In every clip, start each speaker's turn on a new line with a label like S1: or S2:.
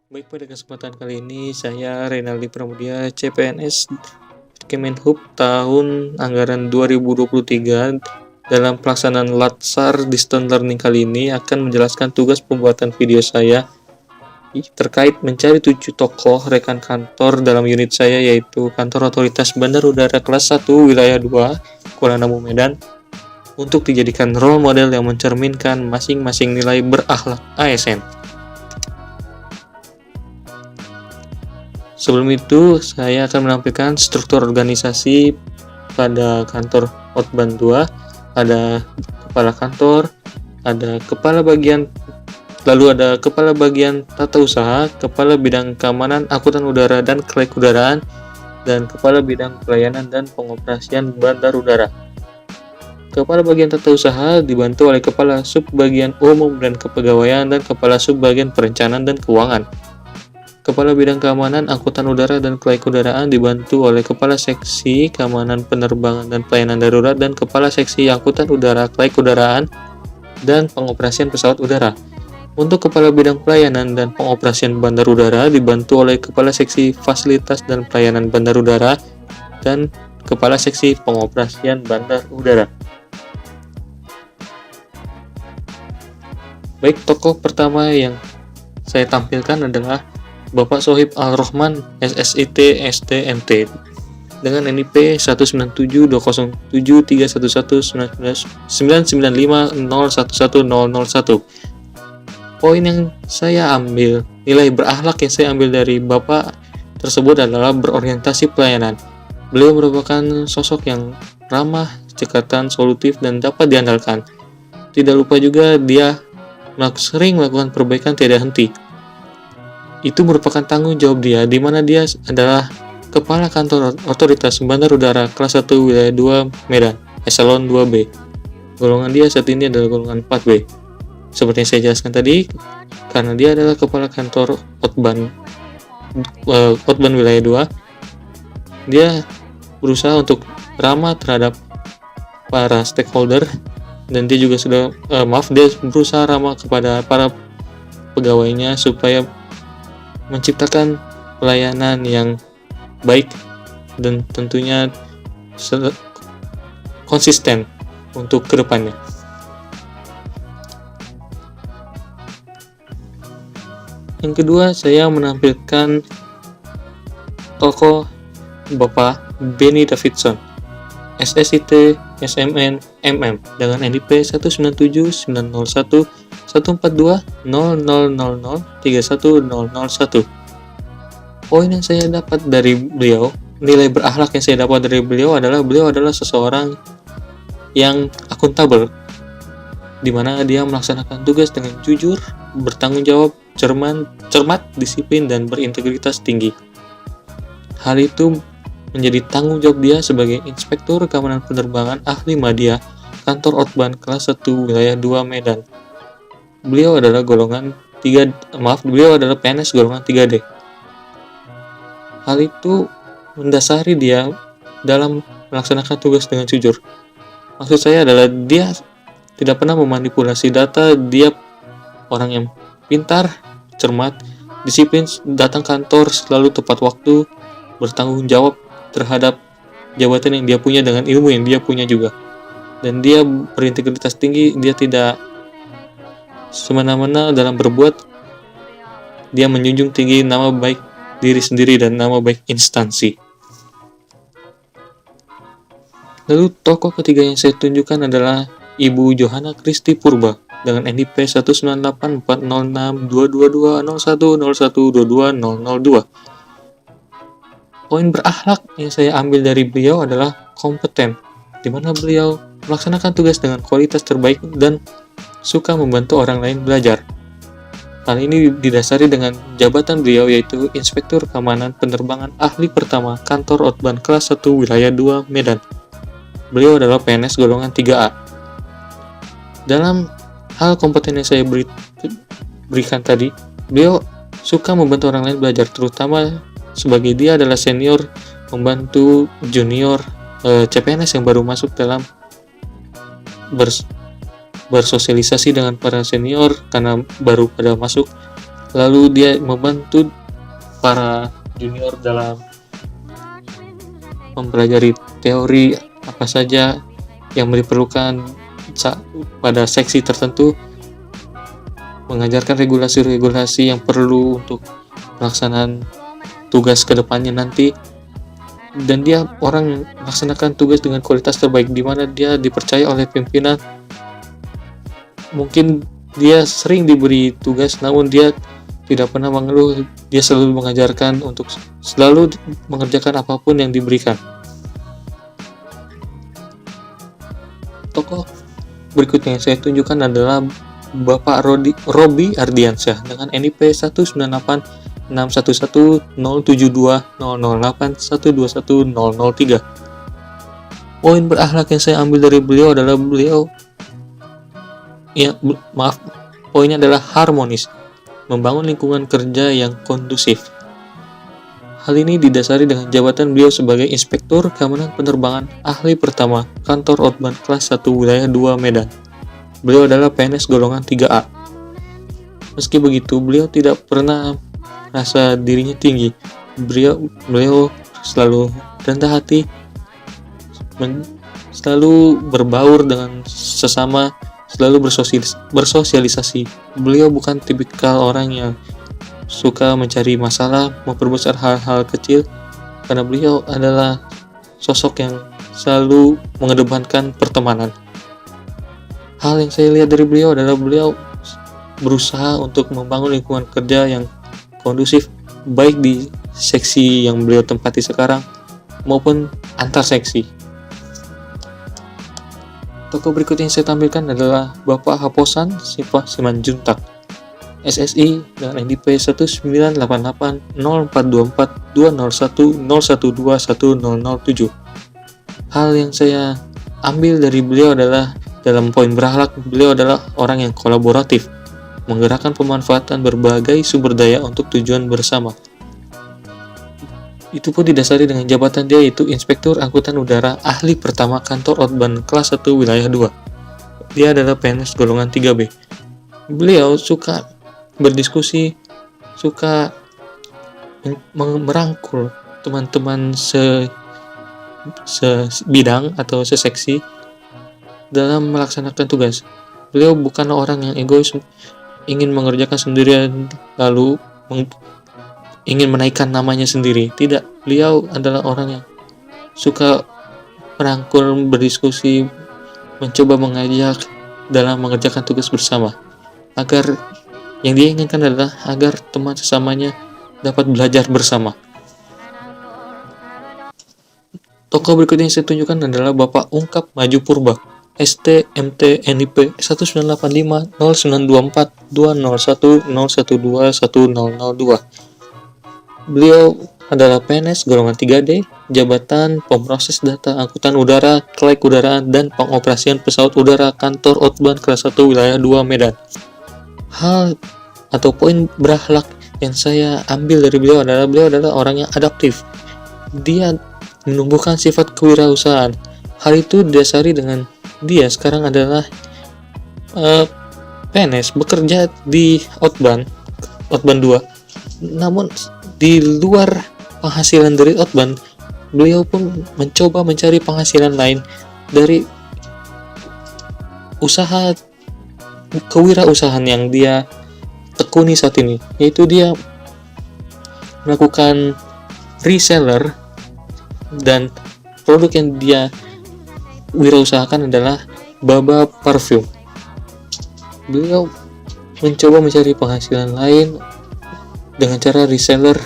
S1: Baik, pada kesempatan kali ini saya Renaldi Pramudia, CPNS Kemenhub tahun anggaran 2023. Dalam pelaksanaan Latsar Distance Learning kali ini akan menjelaskan tugas pembuatan video saya terkait mencari 7 tokoh rekan kantor dalam unit saya, yaitu Kantor Otoritas Bandar Udara Kelas 1 Wilayah 2 Kuala Namu, Medan, untuk dijadikan role model yang mencerminkan masing-masing nilai berakhlak ASN. Sebelum itu, saya akan menampilkan struktur organisasi pada kantor Hotban 2. Ada kepala kantor, ada kepala bagian, lalu ada kepala bagian tata usaha, kepala bidang keamanan, angkutan udara dan kelekudaraan, dan kepala bidang pelayanan dan pengoperasian bandar udara. Kepala bagian tata usaha dibantu oleh kepala sub bagian umum dan kepegawaian dan kepala sub bagian perencanaan dan keuangan. Kepala bidang keamanan, angkutan udara dan kelekudaraan dibantu oleh kepala seksi keamanan penerbangan dan pelayanan darurat dan kepala seksi angkutan udara, kelekudaraan dan pengoperasian pesawat udara. Untuk kepala bidang pelayanan dan pengoperasian bandar udara dibantu oleh kepala seksi fasilitas dan pelayanan bandar udara dan kepala seksi pengoperasian bandar udara. Baik, tokoh pertama yang saya tampilkan adalah Bapak Sohib Al-Rahman, SSIT, STMT, dengan NIP 197-207-311-995-011001. Poin yang saya ambil, nilai berakhlak yang saya ambil dari Bapak tersebut adalah berorientasi pelayanan. Beliau merupakan sosok yang ramah, cekatan, solutif, dan dapat diandalkan. Tidak lupa juga dia sering melakukan perbaikan tiada henti. Itu merupakan tanggung jawab dia, di mana dia adalah Kepala Kantor Otoritas Bandar Udara Kelas 1 Wilayah 2 Medan, Eselon 2B. Golongan dia saat ini adalah golongan 4B. Seperti yang saya jelaskan tadi, karena dia adalah Kepala Kantor Hotban Wilayah 2, dia berusaha untuk ramah terhadap para stakeholder, dan dia juga dia berusaha ramah kepada para pegawainya supaya menciptakan pelayanan yang baik dan tentunya konsisten untuk kedepannya. Yang kedua, saya menampilkan tokoh Bapak Benny Davidson, SSIT, SMN, MM, dengan NIP 197-901-142-0000-31001. Poin yang saya dapat dari beliau, nilai berakhlak yang saya dapat dari beliau adalah seseorang yang akuntabel, di mana dia melaksanakan tugas dengan jujur, bertanggung jawab, cermat, disiplin, dan berintegritas tinggi. Hal itu menjadi tanggung jawab dia sebagai Inspektur Keamanan Penerbangan Ahli Madya Kantor Hotban Kelas 1 Wilayah 2 Medan. Beliau adalah PNS golongan 3D. Hal itu mendasari dia dalam melaksanakan tugas dengan jujur. Maksud saya adalah dia tidak pernah memanipulasi data, dia orang yang pintar, cermat, disiplin, datang kantor selalu tepat waktu, bertanggung jawab terhadap jabatan yang dia punya dengan ilmu yang dia punya juga. Dan dia berintegritas tinggi, dia tidak semena-mena dalam berbuat. Dia menjunjung tinggi nama baik diri sendiri dan nama baik instansi. Lalu tokoh ketiga yang saya tunjukkan adalah Ibu Johanna Kristi Purba dengan NIP 1984062220101220002. Poin berakhlak yang saya ambil dari beliau adalah kompeten, di mana beliau melaksanakan tugas dengan kualitas terbaik dan suka membantu orang lain belajar. Hal ini didasari dengan jabatan beliau, yaitu Inspektur Keamanan Penerbangan Ahli Pertama Kantor Hotban Kelas 1 Wilayah 2 Medan. Beliau adalah PNS golongan 3A. Dalam hal kompeten yang saya berikan tadi, beliau suka membantu orang lain belajar, terutama sebagai dia adalah senior membantu junior CPNS yang baru masuk dalam bersosialisasi dengan para senior karena baru pada masuk Lalu dia membantu para junior dalam mempelajari teori apa saja yang diperlukan pada seksi tertentu, mengajarkan regulasi-regulasi yang perlu untuk pelaksanaan tugas kedepannya nanti, dan dia orang yang melaksanakan tugas dengan kualitas terbaik, di mana dia dipercaya oleh pimpinan. Mungkin dia sering diberi tugas, namun dia tidak pernah mengeluh. Dia selalu mengajarkan untuk selalu mengerjakan apapun yang diberikan. Tokoh berikutnya yang saya tunjukkan adalah Bapak Robi Ardiansyah dengan NIP 1986110720081210003. Poin berakhlak yang saya ambil dari beliau adalah poinnya adalah harmonis, membangun lingkungan kerja yang kondusif. Hal ini didasari dengan jabatan beliau sebagai Inspektur Keamanan Penerbangan Ahli Pertama Kantor Otban Kelas 1 Wilayah 2 Medan. Beliau adalah PNS golongan 3A. Meski begitu, beliau tidak pernah merasa dirinya tinggi. Beliau selalu rendah hati, selalu berbaur dengan sesama, selalu bersosialisasi. Beliau bukan tipikal orang yang suka mencari masalah, memperbesar hal-hal kecil, karena beliau adalah sosok yang selalu mengedepankan pertemanan. Hal yang saya lihat dari beliau adalah beliau berusaha untuk membangun lingkungan kerja yang kondusif, baik di seksi yang beliau tempati sekarang maupun antar seksi. Tokoh berikutnya yang saya tampilkan adalah Bapak Haposan Sifah Simanjuntak, SSI dengan NIP 19880424201012107. Hal yang saya ambil dari beliau adalah dalam poin berakhlak, beliau adalah orang yang kolaboratif, menggerakkan pemanfaatan berbagai sumber daya untuk tujuan bersama. Itu pun didasari dengan jabatan dia, yaitu Inspektur Angkutan Udara Ahli Pertama Kantor Otban Kelas 1 Wilayah 2. Dia adalah PNS golongan 3B. Beliau suka berdiskusi, suka merangkul teman-teman sebidang atau seseksi dalam melaksanakan tugas. Beliau bukan orang yang egois, ingin mengerjakan sendirian lalu ingin menaikkan namanya sendiri. Tidak, beliau adalah orang yang suka merangkul, berdiskusi, mencoba mengajak dalam mengerjakan tugas bersama, agar yang dia inginkan adalah agar teman sesamanya dapat belajar bersama. Tokoh berikutnya yang saya tunjukkan adalah Bapak Ungkap Maju Purba, ST MT NIP 19850942010121002. Beliau adalah PNS golongan 3D, jabatan Pemroses Data Angkutan Udara, Klek Udaraan dan Pengoperasian Pesawat Udara Kantor Otban Kelas 1 Wilayah 2 Medan. Hal atau poin berakhlak yang saya ambil dari beliau adalah orang yang adaptif. Dia menumbuhkan sifat kewirausahaan. Hal itu didasari dengan dia sekarang adalah PNS, bekerja di Otban 2. Namun di luar penghasilan dari Otban, beliau pun mencoba mencari penghasilan lain dari usaha kewirausahaan yang dia tekuni saat ini, yaitu dia melakukan reseller, dan produk yang dia wirausahakan adalah Baba Parfum. Beliau mencoba mencari penghasilan lain dengan cara reseller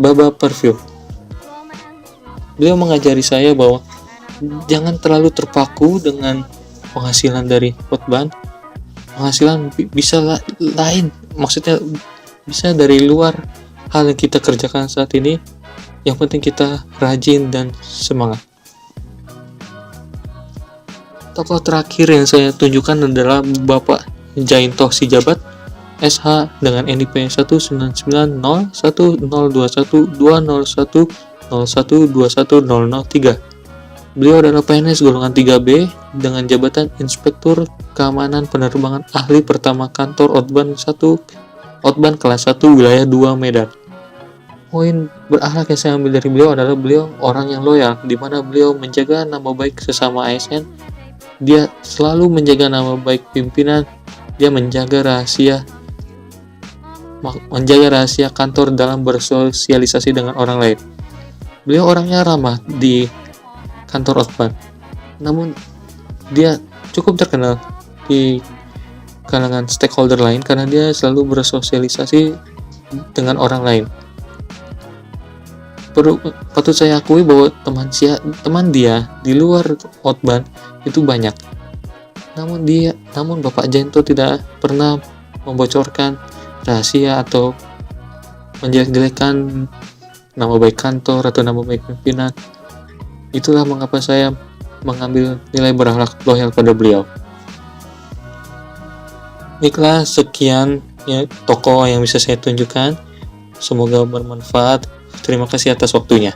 S1: Baba Parfum. Beliau mengajari saya bahwa jangan terlalu terpaku dengan penghasilan dari Otban. Penghasilan bisa lain, maksudnya bisa dari luar hal yang kita kerjakan saat ini. Yang penting kita rajin dan semangat. Tokoh terakhir yang saya tunjukkan adalah Bapak Jaintoh Sijabat, SH dengan NIP 1901021201001012103. Beliau adalah PNS golongan 3B dengan jabatan Inspektur Keamanan Penerbangan Ahli Pertama Kantor Otban 1 Otban kelas 1 wilayah 2 Medan. Poin berakhlak yang saya ambil dari beliau adalah beliau orang yang loyal, di mana beliau menjaga nama baik sesama ASN. Dia selalu menjaga nama baik pimpinan. Dia menjaga rahasia kantor dalam bersosialisasi dengan orang lain. Beliau orangnya ramah di kantor Otban, namun dia cukup terkenal di kalangan stakeholder lain karena dia selalu bersosialisasi dengan orang lain. Patut saya akui bahwa teman dia di luar Otban itu banyak. Namun Bapak Jainto tidak pernah membocorkan rahasia atau menjelek-jelekan nama baik kantor atau nama baik pimpinan. Itulah mengapa saya mengambil nilai berakhlak loyal pada beliau. Baiklah, sekian ya tokoh yang bisa saya tunjukkan. Semoga bermanfaat. Terima kasih atas waktunya.